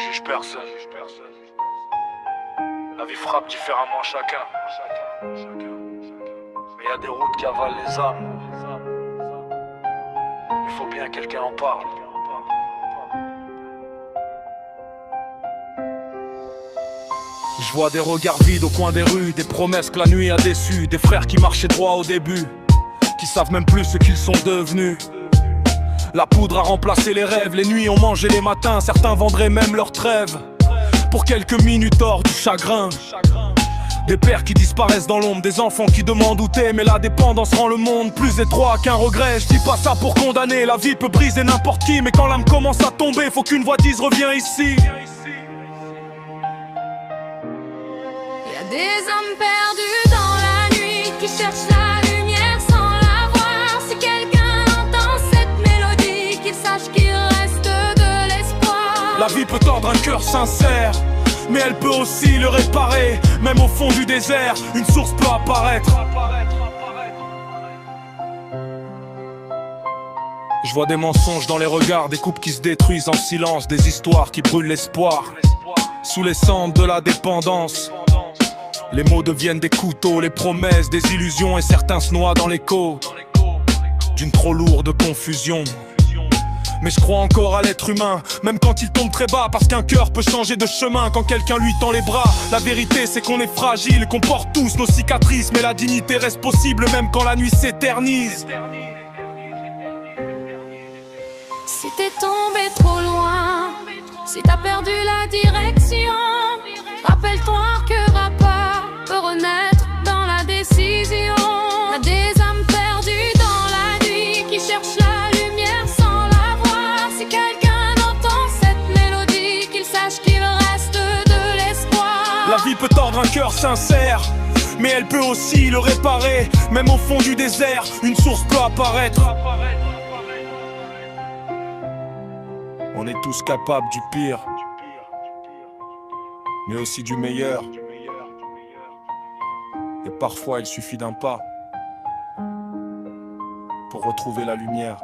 juge personne. La vie frappe différemment chacun. Mais y a des routes qui avalent les âmes. Il faut bien que quelqu'un en parle. Je vois des regards vides au coin des rues, des promesses que la nuit a déçues, des frères qui marchaient droit au début, qui savent même plus ce qu'ils sont devenus. La poudre a remplacé les rêves, les nuits ont mangé les matins, certains vendraient même leur trêve pour quelques minutes hors du chagrin. Des pères qui disparaissent dans l'ombre, des enfants qui demandent où t'es, mais la dépendance rend le monde plus étroit qu'un regret. Je dis pas ça pour condamner, la vie peut briser n'importe qui, mais quand l'âme commence à tomber, faut qu'une voix dise reviens ici. Des hommes perdus dans la nuit qui cherchent la lumière sans la voir. Si quelqu'un entend cette mélodie, qu'il sache qu'il reste de l'espoir. La vie peut tordre un cœur sincère, mais elle peut aussi le réparer. Même au fond du désert, une source peut apparaître. Je vois des mensonges dans les regards, des couples qui se détruisent en silence, des histoires qui brûlent l'espoir sous les cendres de la dépendance. Les mots deviennent des couteaux, les promesses, des illusions, et certains se noient dans l'écho d'une trop lourde confusion. Mais je crois encore à l'être humain, même quand il tombe très bas, parce qu'un cœur peut changer de chemin quand quelqu'un lui tend les bras. La vérité c'est qu'on est fragile, qu'on porte tous nos cicatrices, mais la dignité reste possible même quand la nuit s'éternise. Si t'es tombé trop loin, si t'as perdu la direction, rappelle-toi que Rappa peut renaître dans la décision. Y'a des âmes perdues dans la nuit qui cherchent la lumière sans la voir. Si quelqu'un entend cette mélodie, qu'il sache qu'il reste de l'espoir. La vie peut tordre un cœur sincère, mais elle peut aussi le réparer. Même au fond du désert, une source peut apparaître. On est tous capables du pire, mais aussi du meilleur. Et parfois il suffit d'un pas pour retrouver la lumière.